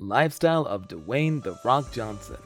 Lifestyle of Dwayne "The Rock" Johnson.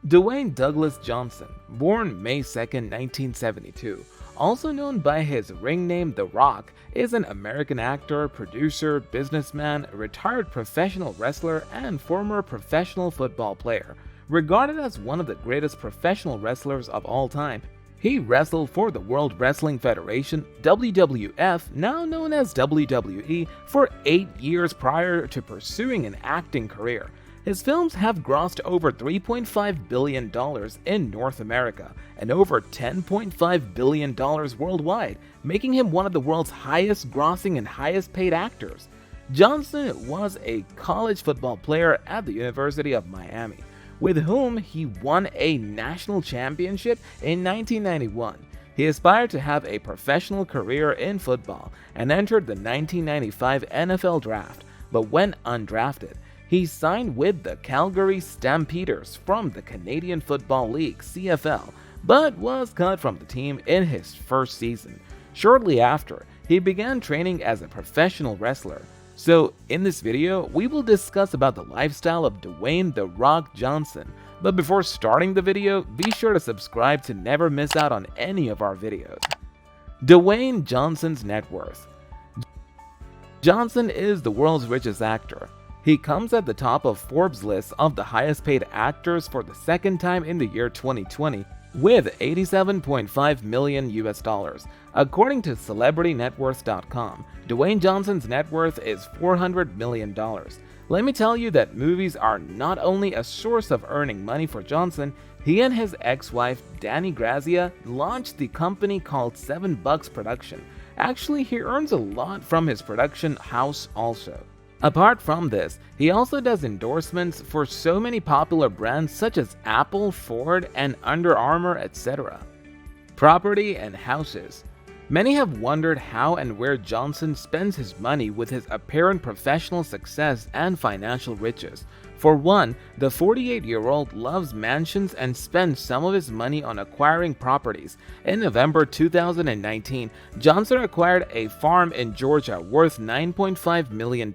Dwayne Douglas Johnson, born May 2, 1972, also known by his ring name The Rock, is an American actor, producer, businessman, retired professional wrestler, and former professional football player. Regarded as one of the greatest professional wrestlers of all time, he wrestled for the World Wrestling Federation, WWF, now known as WWE, for 8 years prior to pursuing an acting career. His films have grossed over $3.5 billion in North America and over $10.5 billion worldwide, making him one of the world's highest-grossing and highest-paid actors. Johnson was a college football player at the University of Miami, with whom he won a national championship in 1991. He aspired to have a professional career in football and entered the 1995 NFL Draft, but went undrafted. He signed with the Calgary Stampeders from the Canadian Football League (CFL), but was cut from the team in his first season. Shortly after, he began training as a professional wrestler. So, in this video, we will discuss about the lifestyle of Dwayne "The Rock" Johnson. But before starting the video, be sure to subscribe to never miss out on any of our videos. Dwayne Johnson's net worth. Johnson is the world's richest actor. He comes at the top of Forbes' list of the highest paid actors for the second time in the year 2020 with $87.5 million. According to CelebrityNetWorth.com, Dwayne Johnson's net worth is $400 million. Let me tell you that movies are not only a source of earning money for Johnson. He and his ex-wife Danny Grazia launched the company called $7 Production. Actually, he earns a lot from his production house also. Apart from this, he also does endorsements for so many popular brands such as Apple, Ford, and Under Armour, etc. Property and houses. Many have wondered how and where Johnson spends his money with his apparent professional success and financial riches. For one, the 48-year-old loves mansions and spends some of his money on acquiring properties. In November 2019, Johnson acquired a farm in Georgia worth $9.5 million.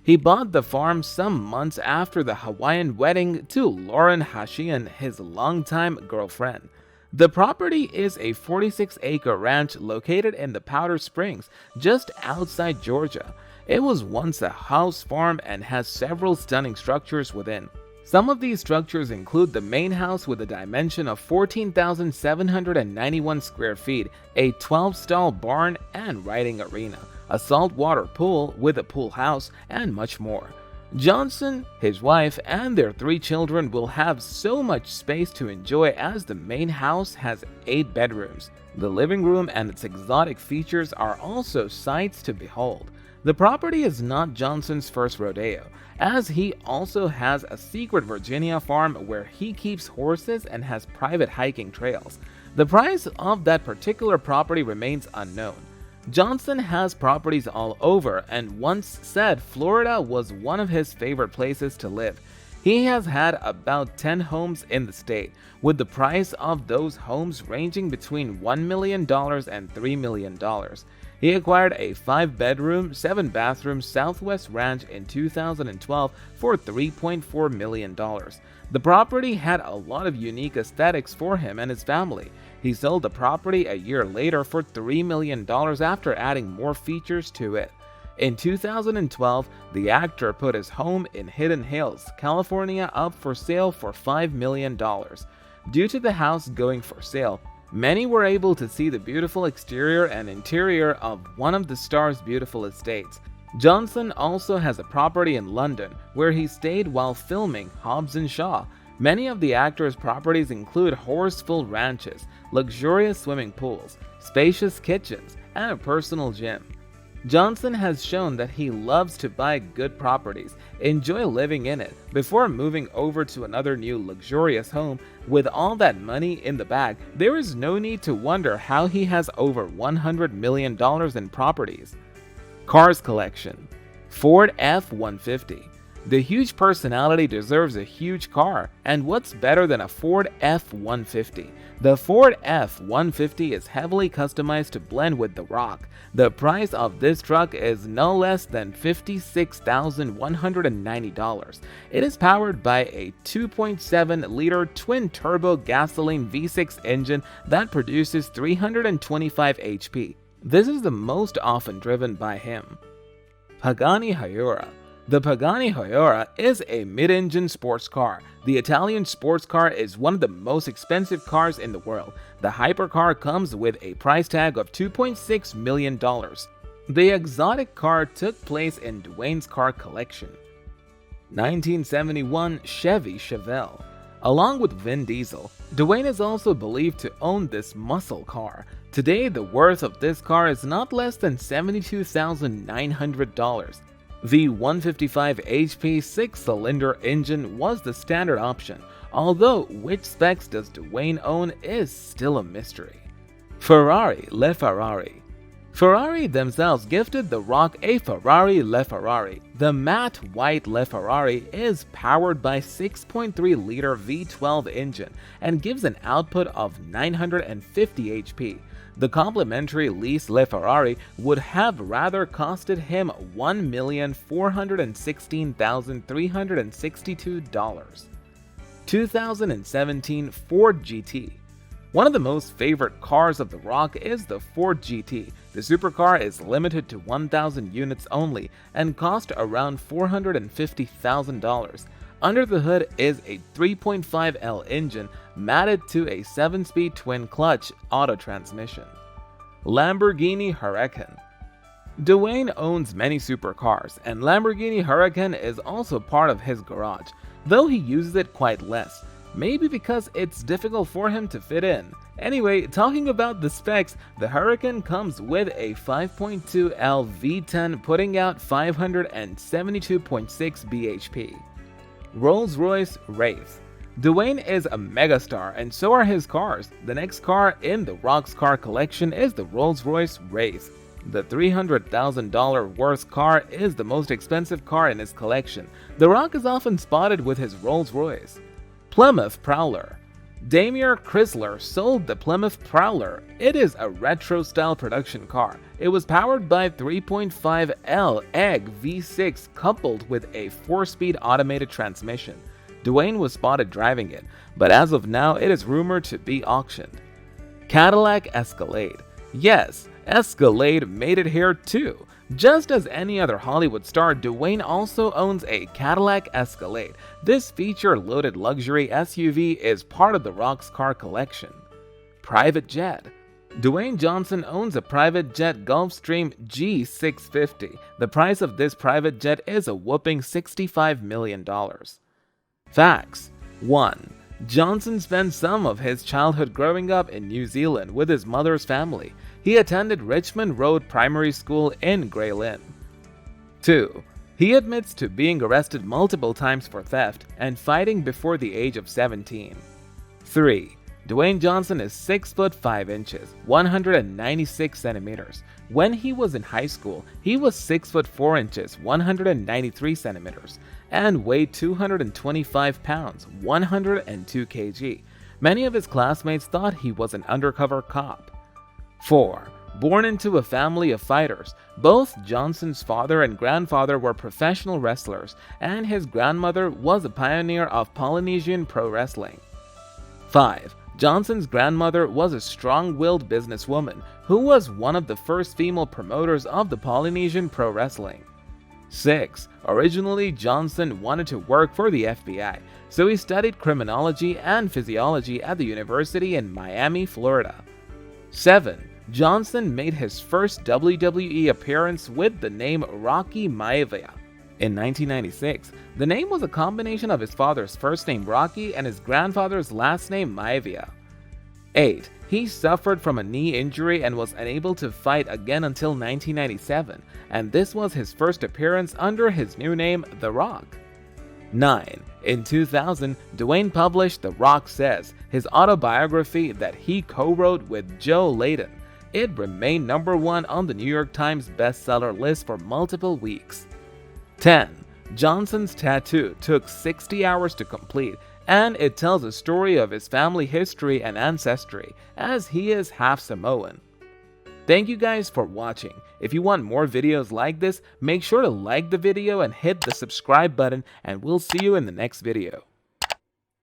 He bought the farm some months after the Hawaiian wedding to Lauren Hashian, his longtime girlfriend. The property is a 46-acre ranch located in the Powder Springs, just outside Georgia. It was once a house farm and has several stunning structures within. Some of these structures include the main house with a dimension of 14,791 square feet, a 12-stall barn and riding arena, a saltwater pool with a pool house, and much more. Johnson, his wife, and their 3 children will have so much space to enjoy as the main house has 8 bedrooms. The living room and its exotic features are also sights to behold. The property is not Johnson's first rodeo, as he also has a secret Virginia farm where he keeps horses and has private hiking trails. The price of that particular property remains unknown. Johnson has properties all over and once said Florida was one of his favorite places to live. He has had about 10 homes in the state, with the price of those homes ranging between $1 million and $3 million. He acquired a 5-bedroom, 7-bathroom Southwest ranch in 2012 for $3.4 million. The property had a lot of unique aesthetics for him and his family. He sold the property a year later for $3 million after adding more features to it. In 2012, the actor put his home in Hidden Hills, California up for sale for $5 million. Due to the house going for sale, many were able to see the beautiful exterior and interior of one of the star's beautiful estates. Johnson also has a property in London where he stayed while filming Hobbs & Shaw. Many of the actor's properties include horse-full ranches, luxurious swimming pools, spacious kitchens, and a personal gym. Johnson has shown that he loves to buy good properties, enjoy living in it, before moving over to another new luxurious home. With all that money in the bag, there is no need to wonder how he has over $100 million in properties. Cars collection. Ford F-150. The huge personality deserves a huge car, and what's better than a Ford F-150? The Ford F-150 is heavily customized to blend with The Rock. The price of this truck is no less than $56,190. It is powered by a 2.7-liter twin-turbo gasoline V6 engine that produces 325 HP. This is the most often driven by him. Pagani Huayra. The Pagani Huayra is a mid-engine sports car. The Italian sports car is one of the most expensive cars in the world. The hypercar comes with a price tag of $2.6 million. The exotic car took place in Dwayne's car collection. 1971 Chevy Chevelle. Along with Vin Diesel, Dwayne is also believed to own this muscle car. Today, the worth of this car is not less than $72,900. The 155 HP 6-cylinder engine was the standard option, although which specs does Dwayne own is still a mystery. Ferrari LaFerrari. Ferrari themselves gifted The Rock a Ferrari LaFerrari. The matte white LaFerrari is powered by 6.3-liter V12 engine and gives an output of 950 HP. The complimentary lease LaFerrari would have rather costed him $1,416,362. 2017 Ford GT. One of the most favorite cars of The Rock is the Ford GT. The supercar is limited to 1,000 units only and cost around $450,000. Under the hood is a 3.5L engine matted to a 7-speed twin-clutch auto transmission. Lamborghini Huracan. Dwayne owns many supercars, and Lamborghini Huracan is also part of his garage, though he uses it quite less, maybe because it's difficult for him to fit in. Anyway, talking about the specs, the Huracan comes with a 5.2L V10 putting out 572.6 bhp. Rolls-Royce Wraith. Dwayne is a megastar and so are his cars. The next car in The Rock's car collection is the Rolls-Royce Wraith. The $300,000 worth car is the most expensive car in his collection. The Rock is often spotted with his Rolls-Royce. Plymouth Prowler. Daimler Chrysler sold the Plymouth Prowler. It is a retro-style production car. It was powered by 3.5L EG V6 coupled with a 4-speed automated transmission. Dwayne was spotted driving it, but as of now it is rumored to be auctioned. Cadillac Escalade. Yes, Escalade made it here too. Just as any other Hollywood star, Dwayne also owns a Cadillac Escalade. This feature-loaded luxury SUV is part of The Rock's car collection. Private jet. Dwayne Johnson owns a private jet Gulfstream G650. The price of this private jet is a whopping $65 million. Facts. 1. Johnson spent some of his childhood growing up in New Zealand with his mother's family. He attended Richmond Road Primary School in Grey Lynn. 2. He admits to being arrested multiple times for theft and fighting before the age of 17. 3. Dwayne Johnson is 6 foot 5 inches, 196 centimeters. When he was in high school, he was 6 foot 4 inches, 193 centimeters, and weighed 225 pounds, 102 kg. Many of his classmates thought he was an undercover cop. 4. Born into a family of fighters, both Johnson's father and grandfather were professional wrestlers, and his grandmother was a pioneer of Polynesian pro wrestling. 5. Johnson's grandmother was a strong-willed businesswoman who was one of the first female promoters of the Polynesian pro wrestling. 6. Originally, Johnson wanted to work for the FBI, so he studied criminology and physiology at the university in Miami, Florida. 7. Johnson made his first WWE appearance with the name Rocky Maivia. In 1996, the name was a combination of his father's first name Rocky and his grandfather's last name Maivia. 8. He suffered from a knee injury and was unable to fight again until 1997, and this was his first appearance under his new name, The Rock. 9. In 2000, Dwayne published The Rock Says, his autobiography that he co-wrote with Joe Layden. It remained number 1 on the New York Times bestseller list for multiple weeks. 10. Johnson's tattoo took 60 hours to complete, and it tells a story of his family history and ancestry, as he is half Samoan. Thank you guys for watching. If you want more videos like this, make sure to like the video and hit the subscribe button, and we'll see you in the next video.